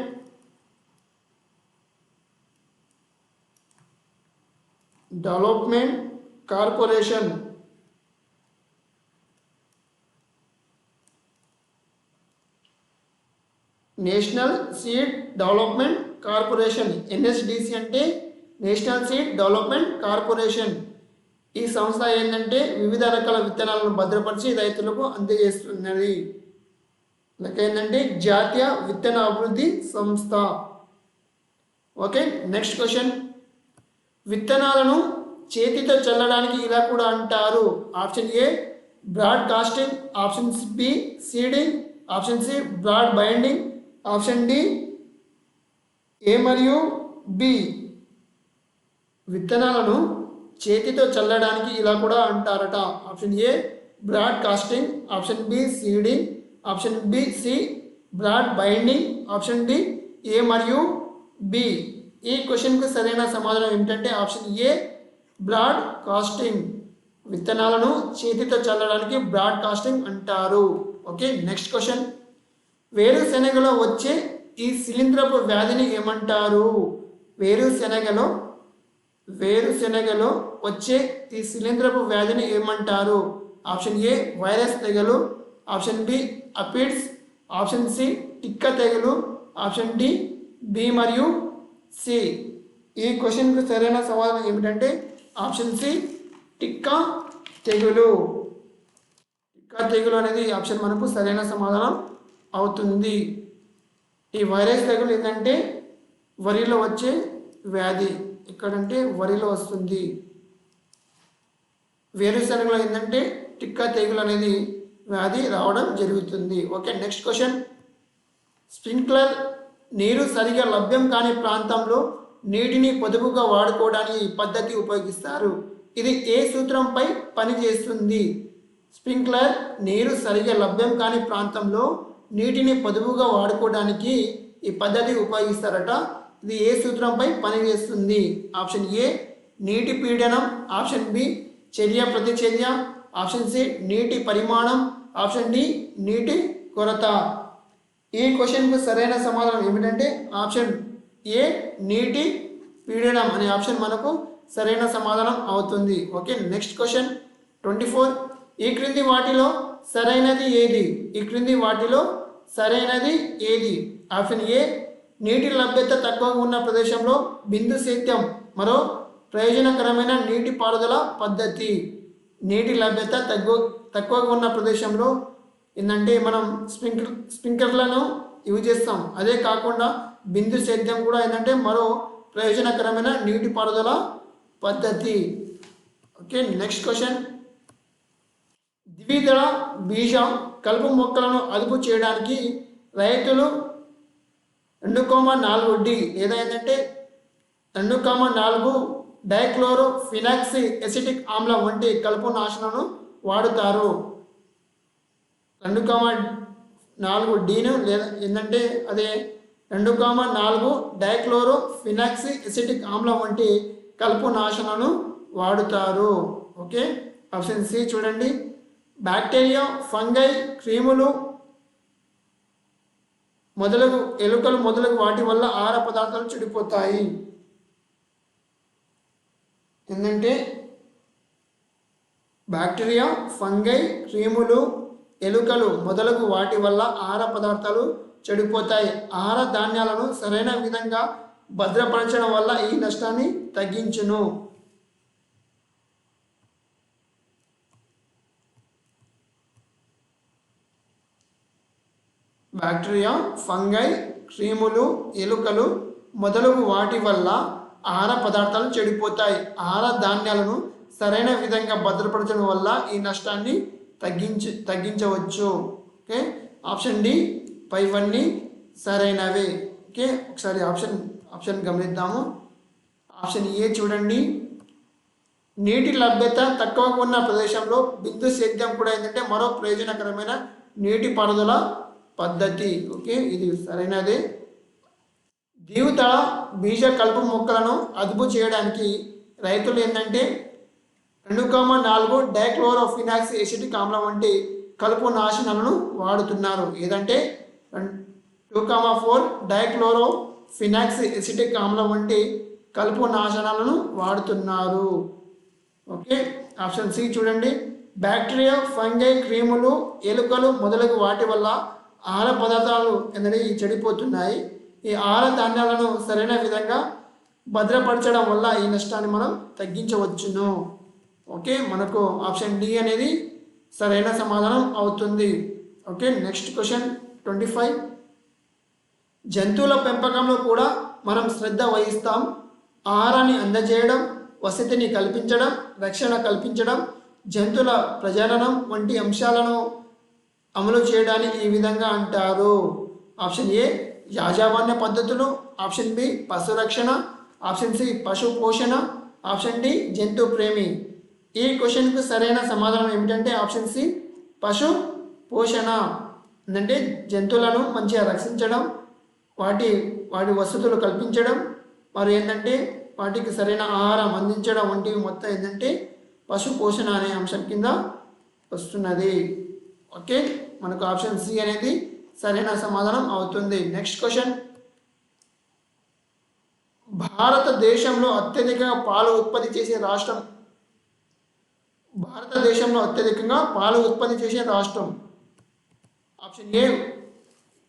Corporation. National Seed Development Corporation. NSDC అంటే నేషనల్ సీడ్ డెవలప్మెంట్ కార్పొరేషన్. ఈ సంస్థ ఏంటంటే వివిధ రకాల విత్తనాలను భద్రపరిచి రైతులకు అందజేస్తున్నది. లెక్క ఏంటంటే జాతీయ విత్తన అభివృద్ధి సంస్థ. Okay, next question. విత్తనాలను చేతితో చల్లడానికి ఇలా కూడా అంటారు. Option A broadcasting, option B seeding, option C broad binding, option D A మరియు బి. విత్తనాలను చేతితో చల్లడానికి ఇలా కూడా అంటారట. Option A broadcasting, option B seeding, option B C broad binding, option D A మరియు బి. ఈ క్వశ్చన్కు సరైన సమాధానం ఏమిటంటే ఆప్షన్ ఏ బ్రాడ్ కాస్టింగ్. విత్తనాలను చేతితో చల్లడానికి బ్రాడ్ కాస్టింగ్ అంటారు. Okay, next question. వేరుశెనగలో వచ్చే ఈ శిలీంధ్రపు వ్యాధిని ఏమంటారు? వేరుశెనగలో వచ్చే ఈ శిలీంధ్రపు వ్యాధిని ఏమంటారు? ఆప్షన్ ఏ వైరస్ తెగులు, option B aphids, option C టిక్క తెగులు, ఆప్షన్ డి బి మరియు సి. ఈ క్వశ్చన్కు సరైన సమాధానం ఏమిటంటే ఆప్షన్ సి టిక్కా తెగులు. టిక్కా తెగులు అనేది ఆప్షన్ మనకు సరైన సమాధానం అవుతుంది. ఈ వైరస్ తెగులు ఏంటంటే వరిలో వచ్చే వ్యాధి. ఎక్కడంటే వరిలో వస్తుంది. వేరుశెనగలో ఏంటంటే టిక్కా తెగులు అనేది వ్యాధి రావడం జరుగుతుంది. Okay, next question. స్ప్రింక్లర్ నీరు సరిగా లభ్యం కాని ప్రాంతంలో నీటిని పొదుపుగా వాడుకోవడానికి ఈ పద్ధతి ఉపయోగిస్తారు. ఇది ఏ సూత్రంపై పనిచేస్తుంది? స్ప్రింక్లర్ నీరు సరిగా లభ్యం కాని ప్రాంతంలో నీటిని పొదుపుగా వాడుకోవడానికి ఈ పద్ధతి ఉపయోగిస్తారట. ఇది ఏ సూత్రంపై పనిచేస్తుంది? ఆప్షన్ ఏ నీటి పీడనం, ఆప్షన్ బి చర్య ప్రతిచర్య, ఆప్షన్ సి నీటి పరిమాణం, ఆప్షన్ డి నీటి కొరత. ఈ క్వశ్చన్కు సరైన సమాధానం ఏమిటంటే ఆప్షన్ ఏ నీటి పీడనం అనే ఆప్షన్ మనకు సరైన సమాధానం అవుతుంది. Okay, next question 24. ఈ క్రింది వాటిలో సరైనది ఏది? ఈ క్రింది వాటిలో సరైనది ఏది? ఆప్షన్ ఏ నీటి లభ్యత తక్కువగా ఉన్న ప్రదేశంలో బిందు సేద్యం మరో ప్రయోజనకరమైన నీటిపారుదల పద్ధతి. నీటి లభ్యత తక్కువగా ఉన్న ప్రదేశంలో ఏంటంటే మనం స్ప్రింక్లర్లను యూజ్ చేస్తాం. అదే కాకుండా బిందు సేద్యం కూడా ఏంటంటే మరో ప్రయోజనకరమైన నీటిపారుదల పద్ధతి. Okay, next question. ద్విదళ బీజ కలుపు మొక్కలను అదుపు చేయడానికి రైతులు 2,4D లేదా ఏంటంటే 2,4 డైక్లోరోఫినాక్సి ఎసిటిక్ ఆమ్లం వంటి కలుపు నాశనను వాడుతారు. 2,4Dను లేదా ఏంటంటే అదే 2,4 డైక్లోరోఫినాక్సి ఎసిటిక్ ఆమ్లం వంటి కలుపు నాశనను వాడుతారు. ఓకే, ఆప్షన్ సి చూడండి. బ్యాక్టీరియా, ఫంగై, క్రిములు మొదలగు ఎలుకలు మొదలగు వాటి వల్ల ఆహార పదార్థాలు చెడిపోతాయి. ఏంటంటే బ్యాక్టీరియా, ఫంగై, క్రిములు, ఎలుకలు మొదలగు వాటి వల్ల ఆహార పదార్థాలు చెడిపోతాయి. ఆహార ధాన్యాలను సరైన విధంగా భద్రపరచడం వల్ల ఈ నష్టాన్ని తగ్గించును. బ్యాక్టీరియా, ఫంగై, క్రిములు, ఎలుకలు మొదలగు వాటి వల్ల ఆహార పదార్థాలు చెడిపోతాయి. ఆహార ధాన్యాలను సరైన విధంగా భద్రపరచడం వల్ల ఈ నష్టాన్ని తగ్గించవచ్చు. ఓకే, ఆప్షన్ డి పైవన్నీ సరైనవే. ఓకే, ఒకసారి ఆప్షన్ గమనిద్దాము. ఆప్షన్ ఏ చూడండి. నీటి లభ్యత తక్కువగా ఉన్న ప్రదేశంలో బిందు సేద్యం కూడా ఏంటంటే మరో ప్రయోజనకరమైన నీటిపారుదల పద్ధతి. ఓకే, ఇది సరైనదే. ద్విదళ బీజ కలుపు మొక్కలను అదుపు చేయడానికి రైతులు ఏంటంటే 2,4 డైక్లోరోఫినాక్స్ ఎసిటిక్ ఆమ్లం వంటి కలుపు నాశనాలను వాడుతున్నారు. ఏదంటే 2,4 డైక్లోరోఫినాక్స్ ఎసిటిక్ ఆమ్లం వంటి కలుపు నాశనాలను వాడుతున్నారు. ఓకే, ఆప్షన్ సి చూడండి. బ్యాక్టీరియా, ఫంగై, క్రిములు, ఎలుకలు మొదలగు వాటి వల్ల ఆహార పదార్థాలు ఏంటంటే చెడిపోతున్నాయి. ఈ ఆహార ధాన్యాలను సరైన విధంగా భద్రపరచడం వల్ల ఈ నష్టాన్ని మనం తగ్గించవచ్చును. ఓకే, మనకు ఆప్షన్ డి అనేది సరైన సమాధానం అవుతుంది. Okay, next question 25. జంతువుల పెంపకంలో కూడా మనం శ్రద్ధ వహిస్తాం. ఆహారాన్ని అందజేయడం, వసతిని కల్పించడం, రక్షణ కల్పించడం, జంతువుల ప్రజననం వంటి అంశాలను అమలు చేయడాన్ని ఈ విధంగా అంటారు. ఆప్షన్ ఏ యాజమాన్య పద్ధతులు, ఆప్షన్ బి పశు రక్షణ, ఆప్షన్ సి పశు పోషణ, ఆప్షన్ డి జంతు ప్రేమి. ఈ క్వశ్చన్కు సరైన సమాధానం ఏమిటంటే ఆప్షన్ సి పశు పోషణ. అంటే జంతువులను మంచిగా రక్షించడం, వాటి వసతులు కల్పించడం, మరి ఏంటంటే వాటికి సరైన ఆహారం అందించడం వంటివి మొత్తం ఏంటంటే పశు పోషణ అనే అంశం కింద వస్తున్నది. ఓకే, మనకు ఆప్షన్ సి అనేది సరైన సమాధానం అవుతుంది. Next question. భారతదేశంలో అత్యధికంగా పాలు ఉత్పత్తి చేసే రాష్ట్రం. భారతదేశంలో అత్యధికంగా పాలు ఉత్పత్తి చేసే రాష్ట్రం. Option A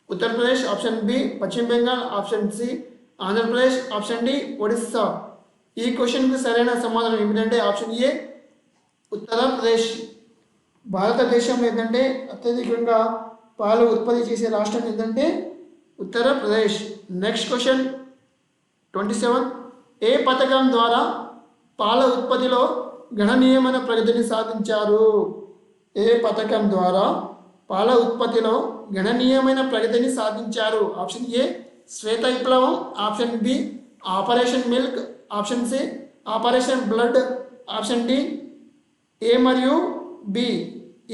Uttar Pradesh, option B Paschim Bengal, option C Andhra Pradesh, option D Odisha. ఈ క్వశ్చన్కి సరైన సమాధానం ఏమిటంటే ఆప్షన్ ఏ ఉత్తరప్రదేశ్. భారతదేశంలో ఏంటంటే అత్యధికంగా పాలు ఉత్పత్తి చేసే రాష్ట్రం ఏంటంటే ఉత్తరప్రదేశ్. Next question 27. ఏ పథకం ద్వారా పాల ఉత్పత్తిలో గణనీయమైన ప్రగతిని సాధించారు? ఏ పథకం ద్వారా పాల ఉత్పత్తిలో గణనీయమైన ప్రగతిని సాధించారు? ఆప్షన్ ఏ శ్వేత విప్లవం, option B operation milk, option C operation blood, option D A మరియు బి.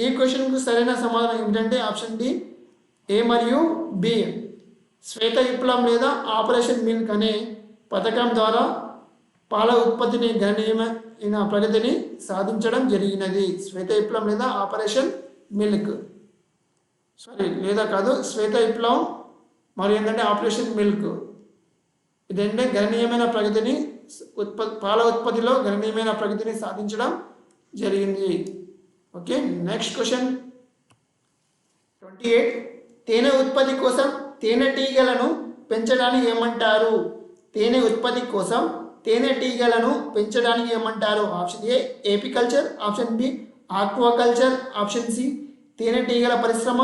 ఈ క్వశ్చన్కు సరైన సమాధానం ఏమిటంటే ఆప్షన్ డి ఏ మరియు బి. శ్వేత విప్లవం లేదా ఆపరేషన్ మిల్క్ అనే పథకం ద్వారా పాల ఉత్పత్తిని గణనీయమైన ప్రగతిని సాధించడం జరిగినది. శ్వేత విప్లవం లేదా ఆపరేషన్ మిల్క్ శ్వేత విప్లవం మరియు ఏంటంటే ఆపరేషన్ మిల్క్ ఇదేంటే గణనీయమైన ప్రగతిని పాల ఉత్పత్తిలో గణనీయమైన ప్రగతిని సాధించడం జరిగింది. Okay, next question 28. తేనె ఉత్పత్తి కోసం తేనెటీగలను పెంచడానికి ఏమంటారు? తేనె ఉత్పత్తి కోసం తేనెటీగలను పెంచడానికి ఏమంటారు? Option A apiculture, option B aquaculture, option C తేనెటీగల పరిశ్రమ,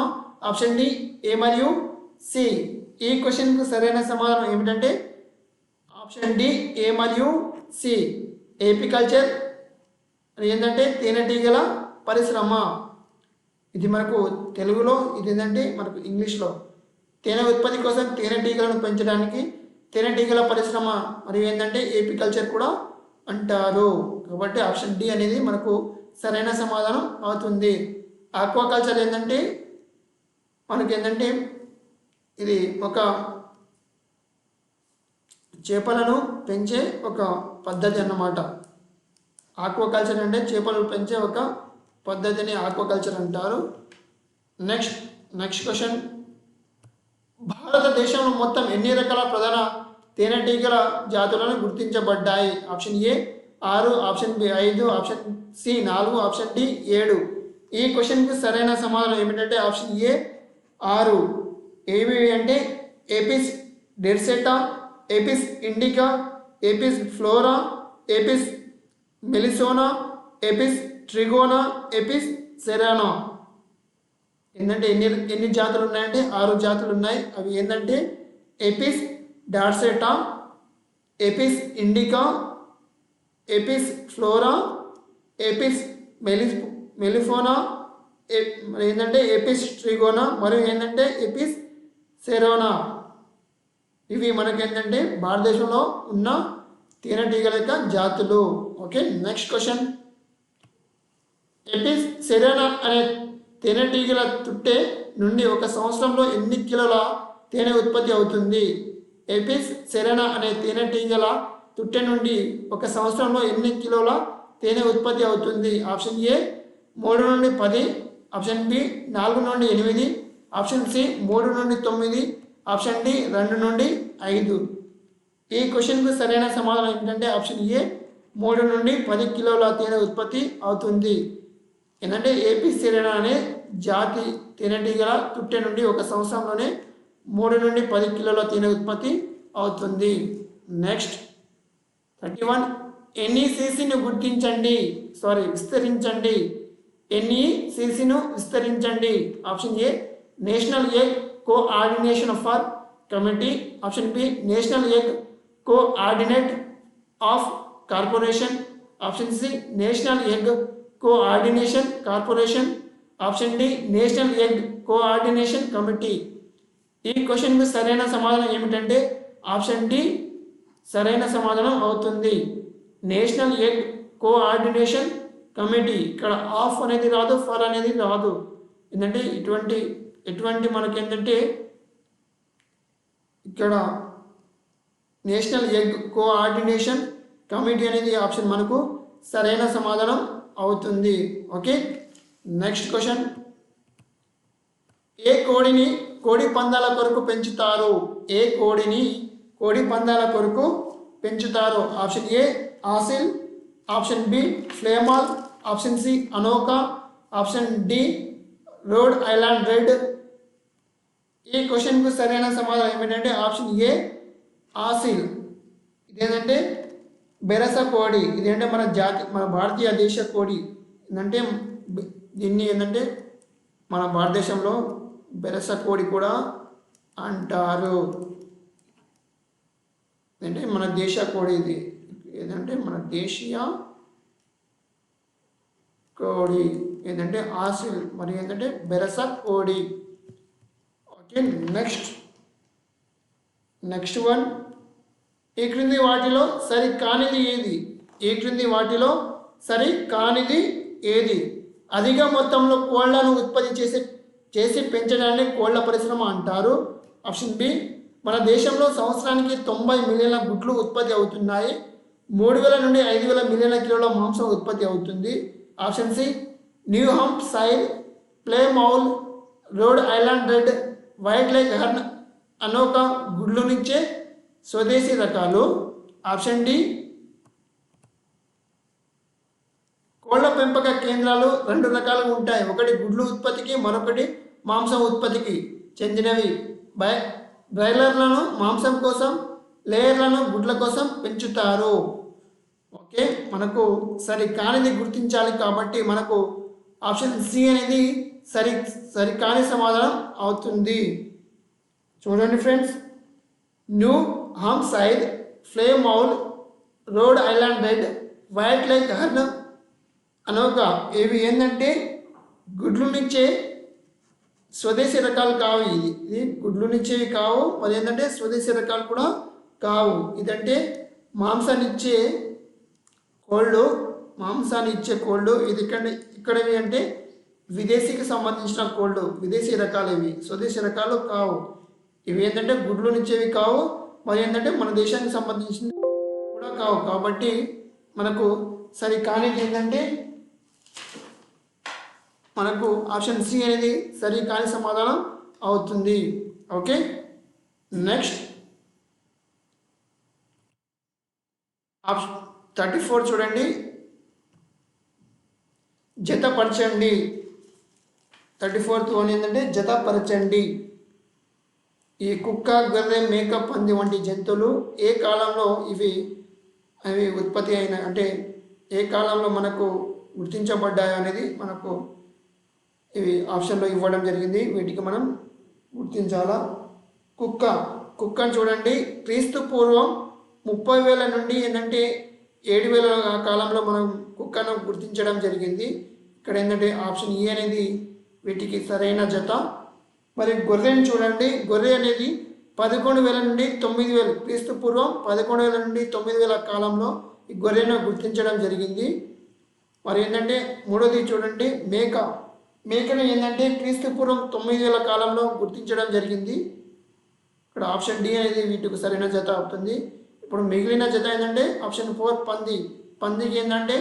ఆప్షన్ డి ఏ మరియు సి. ఈ క్వశ్చన్కు సరైన సమాధానం ఏమిటంటే ఆప్షన్ డి ఏ మరియు సి. ఏపికల్చర్ ఏంటంటే తేనెటీగల పరిశ్రమ. ఇది మనకు తెలుగులో, ఇది ఏంటంటే మనకు ఇంగ్లీష్లో. తేనె ఉత్పత్తి కోసం తేనెటీగలను పెంచడానికి తేనెటీగల పరిశ్రమ మరియు ఏంటంటే ఏపికల్చర్ కూడా అంటారు. కాబట్టి ఆప్షన్ డి అనేది మనకు సరైన సమాధానం అవుతుంది. ఆక్వాకల్చర్ ఏంటంటే మనకి ఏంటంటే ఇది ఒక చేపలను పెంచే ఒక పద్ధతి అన్నమాట. ఆక్వాకల్చర్ అంటే చేపలు పెంచే ఒక పద్ధతిని ఆక్వాకల్చర్ అంటారు. Next question. భారతదేశంలో మొత్తం ఎన్ని రకాల ప్రధాన తేనెటీగల జాతులను గుర్తించబడ్డాయి? Option A 6, option B 5, option C 4, option D 7. ఈ క్వశ్చన్కి సరైన సమాధానం ఏమిటంటే ఆప్షన్ ఏ 6. ఏవి అంటే ఏపిస్ డెర్సెటా, ఏపిస్ ఇండికా, ఏపిస్ ఫ్లోరా, ఏపిస్ మెలిసోనా, ఏపిస్ ట్రిగోనా, ఏపిస్ సెరానా. ఏంటంటే ఎన్ని జాతులు ఉన్నాయంటే 6 జాతులు ఉన్నాయి. అవి ఏంటంటే ఏపిస్ డార్సెటా, ఏపిస్ ఇండికా, ఏపిస్ ఫ్లోరా, ఏపిస్ మెలిఫోనా, ఏంటంటే ఏపిస్ ట్రిగోనా మరియు ఏంటంటే ఏపిస్ సెరోనా. ఇవి మనకి ఏంటంటే భారతదేశంలో ఉన్న తేనెటీగల యొక్క జాతులు. Okay, next question. Apis cerana అనే తేనెటీగల తుట్టె నుండి ఒక సంవత్సరంలో ఎన్ని కిలోల తేనె ఉత్పత్తి అవుతుంది? ఏపిస్ సెరోనా అనే తేనెటీగల తుట్టె నుండి ఒక సంవత్సరంలో ఎన్ని కిలోల తేనె ఉత్పత్తి అవుతుంది? ఆప్షన్ ఏ 3 నుండి 10, ఆప్షన్ బి 4 నుండి 8, ఆప్షన్ సి 3 నుండి 9, ఆప్షన్ డి 2 నుండి 5. ఈ క్వశ్చన్కు సరైన సమాధానం ఏంటంటే ఆప్షన్ ఏ 3 నుండి 10 కిలోల తేనె ఉత్పత్తి అవుతుంది. ఏంటంటే ఏపిస్ సెరోనా అనే జాతి తేనెటీగల తుట్టె నుండి ఒక సంవత్సరంలోనే 3 నుండి 10 కిలోల తేనె ఉత్పత్తి అవుతుంది. నెక్స్ట్ 31. ఎన్ఈసిసిను విస్తరించండి. ఎన్ఈసిసిను విస్తరించండి. Option A National Egg Coordination for Committee, option B National Egg Coordinate of Corporation, option C National Egg Coordination Corporation, option D National Egg Coordination Committee. ఈ క్వశ్చన్కి సరైన సమాధానం ఏమిటంటే ఆప్షన్ డి సరైన సమాధానం అవుతుంది. National Egg Coordination committee. ఇక్కడ of అనేది రాదు, ఫర్ అనేది రాదు. ఏంటంటే ఎటువంటి మనకి ఏంటంటే ఇక్కడ నేషనల్ ఎగ్ కోఆర్డినేషన్ కమిటీ అనేది ఆప్షన్ మనకు సరైన సమాధానం అవుతుంది. Okay, next question. ఏ కోడిని కోడి పందాల కొరకు పెంచుతారు? ఏ కోడిని కోడి పందాల కొరకు పెంచుతారు? Option A Aseel, option B Plymouth, option C Ancona, option D Rhode Island red. ఈ క్వశ్చన్కు సరైన సమాధానం ఏమిటంటే ఆప్షన్ ఏ ఆసిల్. ఇదేంటంటే బెరస కోడి. ఇదేంటే మన భారతీయ దేశ కోడి. ఏంటంటే దీన్ని ఏంటంటే మన భారతదేశంలో బెరస కోడి కూడా అంటారు. అంటే మన దేశ కోడి ఇది. ఏంటంటే మన దేశీయ కోడి ఏంటంటే ఆసిల్ మరియు ఏంటంటే బెరస కోడి. Okay, next one. ఈ క్రింది వాటిలో సరి కానిది ఏది? ఈ క్రింది వాటిలో సరి కానిది ఏది? అధిక మొత్తంలో కోళ్లను ఉత్పత్తి చేసి పెంచడాన్ని కోళ్ల పరిశ్రమ అంటారు. ఆప్షన్ బి మన దేశంలో సంవత్సరానికి 90 మిలియన్ల గుడ్లు ఉత్పత్తి అవుతున్నాయి. 3000 నుండి 5000 మిలియన్ల కిలోల మాంసం ఉత్పత్తి అవుతుంది. Option C New Hampshire, Plymouth, Rhode Island red, White Leghorn, Ancona గుడ్లు నుంచే స్వదేశీ రకాలు. ఆప్షన్ డి కోళ్ల పెంపక కేంద్రాలు రెండు రకాలుగా ఉంటాయి. ఒకటి గుడ్లు ఉత్పత్తికి, మరొకటి మాంసం ఉత్పత్తికి చెందినవి. బ్రాయిలర్లను మాంసం కోసం, లేయర్లను గుడ్ల కోసం పెంచుతారు. ఓకే, మనకు సరి కానిది గుర్తించాలి కాబట్టి మనకు ఆప్షన్ సి అనేది సరికాని సమాధానం అవుతుంది. చూడండి friends, New Hampshire, Plymouth, Rhode Island red, white leghorn, Ancona ఇవి ఏంటంటే గుడ్లునిచ్చే స్వదేశీ రకాలు కావు. ఇది గుడ్లునిచ్చేవి కావు, మరి ఏంటంటే స్వదేశీ రకాలు కూడా కావు. ఇదంటే మాంసాన్నిచ్చే కోళ్ళు. ఇది ఇక్కడవి అంటే విదేశీకి సంబంధించిన కోళ్ళు, విదేశీ రకాలు. ఇవి స్వదేశీ రకాలు కావు. ఇవి ఏంటంటే గుడ్లునిచ్చేవి కావు, మరి ఏంటంటే మన దేశానికి సంబంధించిన కూడా కావు. కాబట్టి మనకు సరి కానిది ఏంటంటే మనకు ఆప్షన్ సి అనేది సరి కాని సమాధానం అవుతుంది. ఓకే, నెక్స్ట్ ఆప్షన్ 34 చూడండి. జతపరచండి. 34th వన్ ఏంటంటే జతపరచండి. ఈ కుక్క, గొర్రె, మేక, పంది వంటి జంతువులు ఏ కాలంలో అవి ఉత్పత్తి అయిన అంటే ఏ కాలంలో మనకు గుర్తించబడ్డాయి అనేది మనకు ఇవి ఆప్షన్లో ఇవ్వడం జరిగింది. వీటికి మనం గుర్తించాలా. కుక్కను చూడండి. క్రీస్తు పూర్వం 30,000 నుండి ఏంటంటే 7,000 కాలంలో మనం కుక్కను గుర్తించడం జరిగింది. ఇక్కడ ఏంటంటే ఆప్షన్ ఏ అనేది వీటికి సరైన జత. మరి గొర్రెను చూడండి. గొర్రె అనేది 11,000 నుండి 9,000 క్రీస్తు పూర్వం 11,000 నుండి 9,000 కాలంలో ఈ గొర్రెను గుర్తించడం జరిగింది. మరి ఏంటంటే మూడోది చూడండి, మేకను ఏంటంటే క్రీస్తు పూర్వం 9,000 కాలంలో గుర్తించడం జరిగింది. ఇక్కడ ఆప్షన్ డి అనేది వీటికి సరైన జత అవుతుంది. ఇప్పుడు మిగిలిన జత ఏంటంటే ఆప్షన్ 4 పందికి ఏంటంటే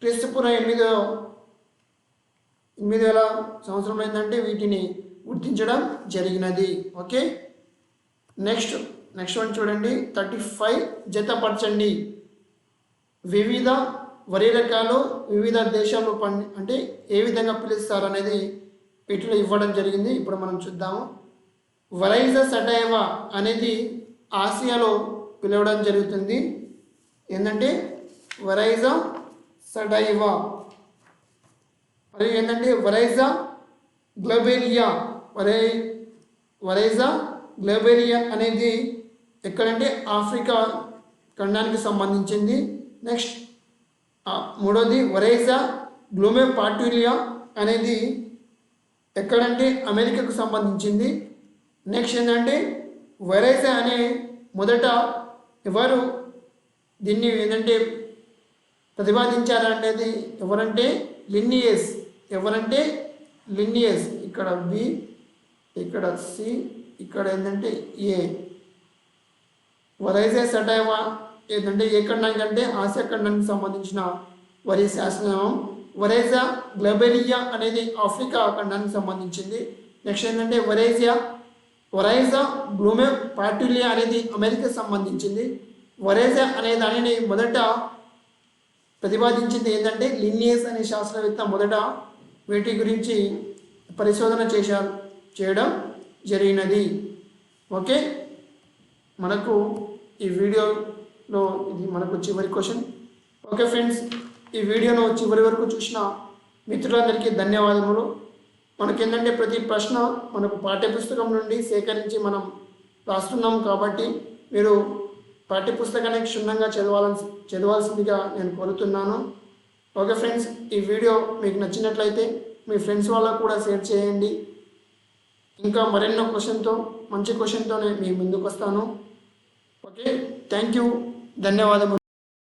క్రీస్తుపూర్వం 8,000 సంవత్సరంలో ఏంటంటే వీటిని గుర్తించడం జరిగినది. ఓకే, నెక్స్ట్ వన్ చూడండి. 35 జతపరచండి. వివిధ వరి రకాలు వివిధ దేశాల్లో అంటే ఏ విధంగా పిలుస్తారు అనేది వీటిలో ఇవ్వడం జరిగింది. ఇప్పుడు మనం చూద్దాము. వరైజా సటైవా అనేది ఆసియాలో పిలవడం జరుగుతుంది. ఏంటంటే వరైజా సటైవా. మరి ఏంటంటే వరైజా గ్లోబేరియా అనేది ఎక్కడంటే ఆఫ్రికా ఖండానికి సంబంధించింది. నెక్స్ట్ మూడోది వరైజా గ్లోమెపాట్యులియా అనేది ఎక్కడంటే అమెరికాకు సంబంధించింది. నెక్స్ట్ ఏంటంటే వరైజా అనే మొదట ఎవరు దీన్ని ఏంటంటే ప్రతిపాదించారనేది ఎవరంటే లిన్నియస్. ఇక్కడ బి, ఇక్కడ సి, ఇక్కడ ఏంటంటే ఏ. వరైజా సటైవా ఏంటంటే ఏ ఖండానికి అంటే ఆసియా ఖండానికి సంబంధించిన వరి శాసనం. వరైజా గ్లోబేరియా అనేది ఆఫ్రికా ఖండానికి సంబంధించింది. నెక్స్ట్ ఏంటంటే వరైజా గ్లోమెపాట్యులియా అనేది అమెరికాకు సంబంధించింది. వరైజా అనే దానిని మొదట ప్రతిపాదించింది ఏంటంటే లిన్నియస్ అనే శాస్త్రవేత్త మొదట వీటి గురించి పరిశోధన చేయడం జరిగినది. ఓకే, మనకు ఈ వీడియోలో ఇది మనకు చివరి క్వశ్చన్. ఓకే ఫ్రెండ్స్, ఈ వీడియోను చివరి వరకు చూసిన మిత్రులందరికీ ధన్యవాదములు. మనకేంటంటే ప్రతి ప్రశ్న మనకు పాఠ్యపుస్తకం నుండి సేకరించి మనం రాస్తున్నాం కాబట్టి మీరు పాఠ్యపుస్తకాన్ని క్షుణ్ణంగా చదవాల్సిందిగా నేను కోరుతున్నాను. ఓకే ఫ్రెండ్స్, ఈ వీడియో మీకు నచ్చినట్లయితే మీ ఫ్రెండ్స్ వాళ్ళకు కూడా షేర్ చేయండి. ఇంకా మరెన్నో మంచి క్వశ్చన్తో మీ ముందుకు వస్తాను. ఓకే, థ్యాంక్ యూ, ధన్యవాదములు.